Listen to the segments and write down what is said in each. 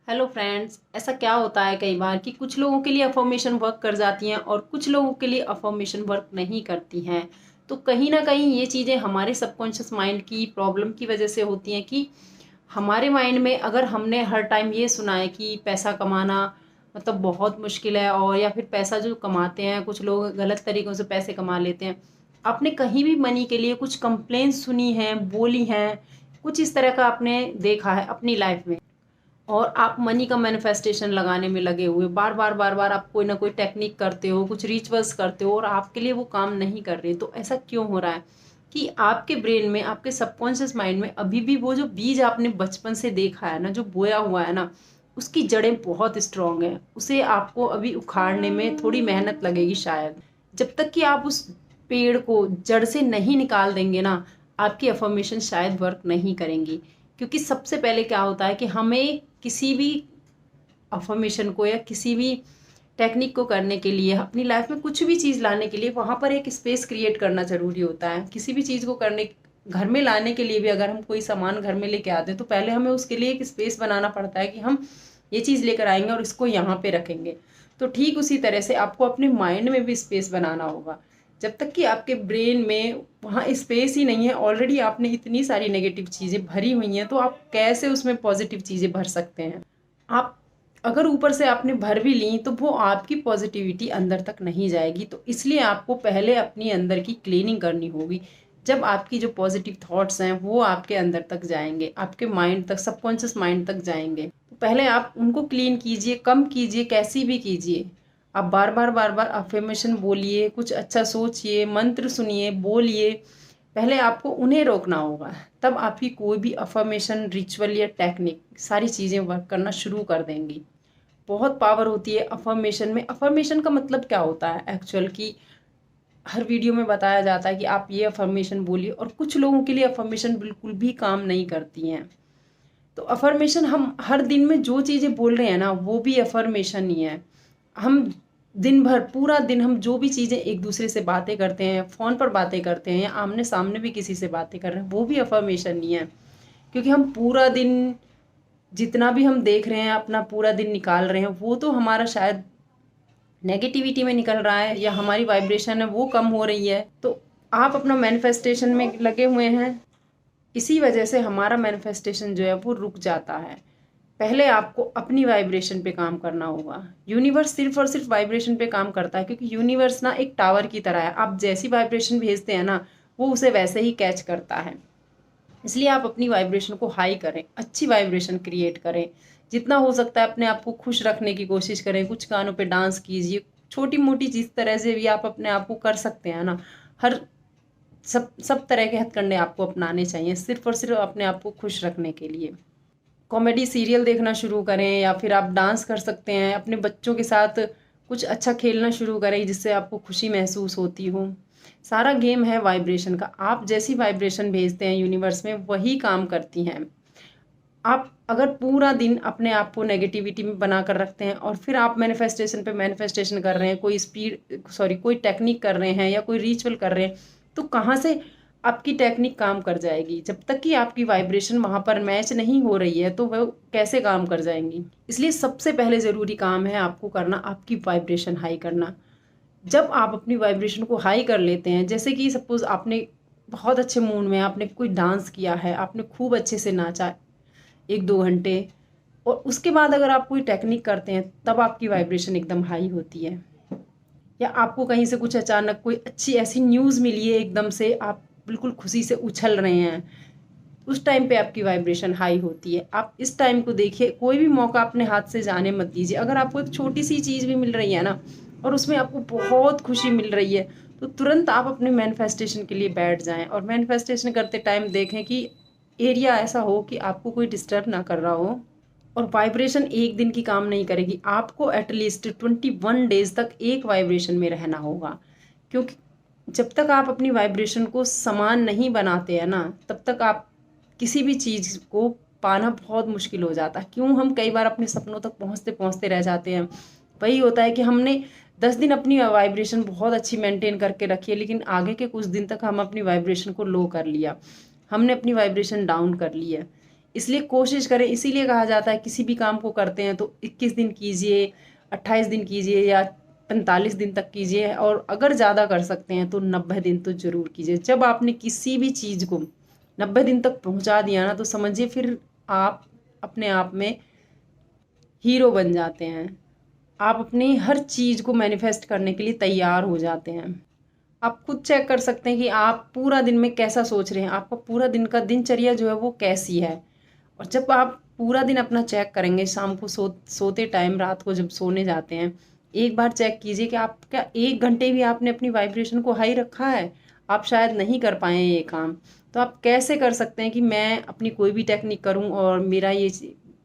Hello friends, ऐसा क्या होता है कई बार कि कुछ लोगों के लिए अफर्मेशन वर्क कर जाती हैं और कुछ लोगों के लिए अफर्मेशन वर्क नहीं करती हैं। तो कहीं ना कहीं ये चीज़ें हमारे सबकॉन्शियस माइंड की प्रॉब्लम की वजह से होती हैं कि हमारे माइंड में अगर हमने हर टाइम ये सुना है कि पैसा कमाना मतलब बहुत मुश्किल है, और या फिर पैसा जो कमाते हैं कुछ लोग गलत तरीक़ों से पैसे कमा लेते हैं। आपने कहीं भी मनी के लिए कुछ कंप्लेंट्स सुनी हैं, बोली हैं, कुछ इस तरह का आपने देखा है अपनी लाइफ में, और आप मनी का मैनिफेस्टेशन लगाने में लगे हुए बार बार बार बार आप कोई ना कोई टेक्निक करते हो, कुछ रिचुअल्स करते हो और आपके लिए वो काम नहीं कर रहे। तो ऐसा क्यों हो रहा है कि आपके ब्रेन में, आपके सबकॉन्शियस माइंड में अभी भी वो जो बीज आपने बचपन से देखा है ना, जो बोया हुआ है ना, उसकी जड़ें बहुत स्ट्रांग है। उसे आपको अभी उखाड़ने में थोड़ी मेहनत लगेगी शायद। जब तक कि आप उस पेड़ को जड़ से नहीं निकाल देंगे ना, आपकी अफर्मेशन शायद वर्क नहीं करेंगी। क्योंकि सबसे पहले क्या होता है कि हमें किसी भी अफर्मेशन को या किसी भी टेक्निक को करने के लिए, अपनी लाइफ में कुछ भी चीज़ लाने के लिए वहाँ पर एक स्पेस क्रिएट करना ज़रूरी होता है। किसी भी चीज़ को करने, घर में लाने के लिए भी अगर हम कोई सामान घर में लेके आते हैं तो पहले हमें उसके लिए एक स्पेस बनाना पड़ता है कि हम ये चीज़ लेकर आएंगे और इसको यहाँ पे रखेंगे। तो ठीक उसी तरह से आपको अपने माइंड में भी स्पेस बनाना होगा। जब तक कि आपके ब्रेन में वहाँ स्पेस ही नहीं है, ऑलरेडी आपने इतनी सारी नेगेटिव चीज़ें भरी हुई हैं, तो आप कैसे उसमें पॉजिटिव चीज़ें भर सकते हैं। आप अगर ऊपर से आपने भर भी ली तो वो आपकी पॉजिटिविटी अंदर तक नहीं जाएगी। तो इसलिए आपको पहले अपनी अंदर की क्लीनिंग करनी होगी। जब आपकी जो पॉजिटिव थॉट्स हैं वो आपके अंदर तक जाएंगे, आपके माइंड तक, सबकॉन्शियस माइंड तक जाएंगे, तो पहले आप उनको क्लीन कीजिए, कम कीजिए, कैसी भी कीजिए। आप बार बार अफर्मेशन बोलिए, कुछ अच्छा सोचिए, मंत्र सुनिए, बोलिए। पहले आपको उन्हें रोकना होगा, तब आपकी कोई भी अफर्मेशन, रिचुअल या टेक्निक, सारी चीज़ें वर्क करना शुरू कर देंगी। बहुत पावर होती है अफर्मेशन में। अफर्मेशन का मतलब क्या होता है एक्चुअल की हर वीडियो में बताया जाता है कि आप ये अफर्मेशन बोलिए, और कुछ लोगों के लिए अफर्मेशन बिल्कुल भी काम नहीं करती हैं। तो अफर्मेशन, हम हर दिन में जो चीज़ें बोल रहे हैं ना, वो भी अफर्मेशन ही है। हम दिन भर, पूरा दिन हम जो भी चीज़ें एक दूसरे से बातें करते हैं, फ़ोन पर बातें करते हैं या आमने सामने भी किसी से बातें कर रहे हैं, वो भी अफर्मेशन ही है। क्योंकि हम पूरा दिन जितना भी हम देख रहे हैं, अपना पूरा दिन निकाल रहे हैं, वो तो हमारा शायद नेगेटिविटी में निकल रहा है, या हमारी वाइब्रेशन है वो कम हो रही है। तो आप अपना मैनिफेस्टेशन में लगे हुए हैं, इसी वजह से हमारा मैनिफेस्टेशन जो है वो रुक जाता है। पहले आपको अपनी वाइब्रेशन पे काम करना होगा। यूनिवर्स सिर्फ और सिर्फ वाइब्रेशन पे काम करता है, क्योंकि यूनिवर्स ना एक टावर की तरह है। आप जैसी वाइब्रेशन भेजते हैं ना, वो उसे वैसे ही कैच करता है। इसलिए आप अपनी वाइब्रेशन को हाई करें, अच्छी वाइब्रेशन क्रिएट करें। जितना हो सकता है अपने आप को खुश रखने की कोशिश करें। कुछ गानों पे डांस कीजिए, छोटी मोटी जिस तरह से भी आप अपने आप को कर सकते हैं ना। हर सब तरह के हथकंडे आपको अपनाने चाहिए, सिर्फ और सिर्फ अपने आप को खुश रखने के लिए। कॉमेडी सीरियल देखना शुरू करें, या फिर आप डांस कर सकते हैं। अपने बच्चों के साथ कुछ अच्छा खेलना शुरू करें जिससे आपको खुशी महसूस होती हो। सारा गेम है वाइब्रेशन का। आप जैसी वाइब्रेशन भेजते हैं यूनिवर्स में, वही काम करती हैं। आप अगर पूरा दिन अपने आप को नेगेटिविटी में बना कर रखते हैं और फिर आप मैनिफेस्टेशन पे मैनिफेस्टेशन कर रहे हैं, कोई टेक्निक कर रहे हैं या कोई रिचुअल कर रहे हैं, तो कहाँ से आपकी टेक्निक काम कर जाएगी। जब तक कि आपकी वाइब्रेशन वहाँ पर मैच नहीं हो रही है तो वह कैसे काम कर जाएंगी। इसलिए सबसे पहले ज़रूरी काम है आपको करना, आपकी वाइब्रेशन हाई करना। जब आप अपनी वाइब्रेशन को हाई कर लेते हैं, जैसे कि सपोज आपने बहुत अच्छे मूड में, आपने कोई डांस किया है, आपने खूब अच्छे से नाचा 1-2 घंटे, और उसके बाद अगर आप कोई टेक्निक करते हैं, तब आपकी वाइब्रेशन एकदम हाई होती है। या आपको कहीं से कुछ अचानक कोई अच्छी ऐसी न्यूज़ मिली है, एकदम से आप बिल्कुल खुशी से उछल रहे हैं, उस टाइम पे आपकी वाइब्रेशन हाई होती है। आप इस टाइम को देखिए, कोई भी मौका अपने हाथ से जाने मत दीजिए। अगर आपको एक छोटी सी चीज़ भी मिल रही है ना, और उसमें आपको बहुत खुशी मिल रही है, तो तुरंत आप अपने मैनिफेस्टेशन के लिए बैठ जाएं। और मैनिफेस्टेशन करते टाइम देखें कि एरिया ऐसा हो कि आपको कोई डिस्टर्ब ना कर रहा हो। और वाइब्रेशन एक दिन की काम नहीं करेगी, आपको एटलीस्ट 21 डेज तक एक वाइब्रेशन में रहना होगा। क्योंकि जब तक आप अपनी वाइब्रेशन को समान नहीं बनाते हैं ना, तब तक आप किसी भी चीज़ को पाना बहुत मुश्किल हो जाता है। क्यों हम कई बार अपने सपनों तक पहुंचते पहुंचते रह जाते हैं। वही होता है कि हमने 10 दिन अपनी वाइब्रेशन बहुत अच्छी मेंटेन करके रखी है, लेकिन आगे के कुछ दिन तक हम अपनी वाइब्रेशन को लो कर लिया, हमने अपनी वाइब्रेशन डाउन कर ली है। इसलिए कोशिश करें, इसीलिए कहा जाता है किसी भी काम को करते हैं तो 21 दिन कीजिए, 28 दिन कीजिए या 45 दिन तक कीजिए, और अगर ज़्यादा कर सकते हैं तो 90 दिन तो ज़रूर कीजिए। जब आपने किसी भी चीज़ को 90 दिन तक पहुंचा दिया ना, तो समझिए फिर आप अपने आप में हीरो बन जाते हैं। आप अपनी हर चीज़ को मैनिफेस्ट करने के लिए तैयार हो जाते हैं। आप खुद चेक कर सकते हैं कि आप पूरा दिन में कैसा सोच रहे हैं, आपका पूरा दिन का दिनचर्या जो है वो कैसी है। और जब आप पूरा दिन अपना चेक करेंगे, शाम को सोते टाइम, रात को जब सोने जाते हैं, एक बार चेक कीजिए कि आप क्या 1 घंटे भी आपने अपनी वाइब्रेशन को हाई रखा है। आप शायद नहीं कर पाए ये काम, तो आप कैसे कर सकते हैं कि मैं अपनी कोई भी टेक्निक करूं और मेरा ये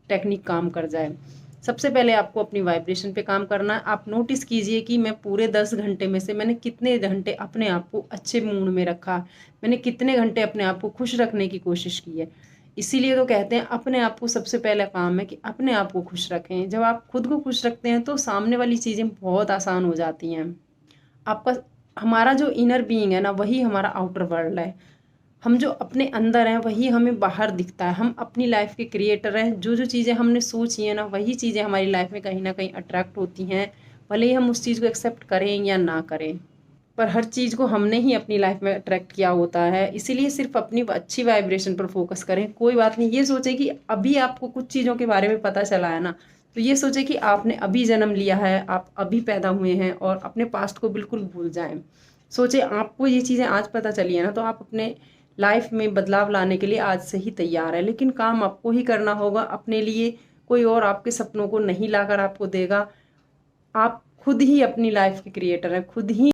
टेक्निक काम कर जाए। सबसे पहले आपको अपनी वाइब्रेशन पे काम करना है। आप नोटिस कीजिए कि मैं पूरे 10 घंटे में से मैंने कितने घंटे अपने आप को अच्छे मूड में रखा, मैंने कितने घंटे अपने आप को खुश रखने की कोशिश की है। इसीलिए तो कहते हैं अपने आप को सबसे पहला काम है कि अपने आप को खुश रखें। जब आप खुद को खुश रखते हैं तो सामने वाली चीज़ें बहुत आसान हो जाती हैं। आपका हमारा जो इनर बीइंग है ना, वही हमारा आउटर वर्ल्ड है। हम जो अपने अंदर हैं वही हमें बाहर दिखता है। हम अपनी लाइफ के क्रिएटर हैं। जो जो चीज़ें हमने सोची हैं ना, वही चीज़ें हमारी लाइफ में कहीं ना कहीं अट्रैक्ट होती हैं, भले ही हम उस चीज़ को एक्सेप्ट करें या ना करें। पर हर चीज़ को हमने ही अपनी लाइफ में अट्रैक्ट किया होता है। इसीलिए सिर्फ अपनी अच्छी वाइब्रेशन पर फोकस करें। कोई बात नहीं, ये सोचें कि अभी आपको कुछ चीज़ों के बारे में पता चला है ना, तो ये सोचें कि आपने अभी जन्म लिया है, आप अभी पैदा हुए हैं, और अपने पास्ट को बिल्कुल भूल जाएं। सोचें आपको ये चीज़ें आज पता चली है ना, तो आप अपने लाइफ में बदलाव लाने के लिए आज से ही तैयार है। लेकिन काम आपको ही करना होगा अपने लिए। कोई और आपके सपनों को नहीं लाकर आपको देगा। आप खुद ही अपनी लाइफ के क्रिएटर हैं, खुद ही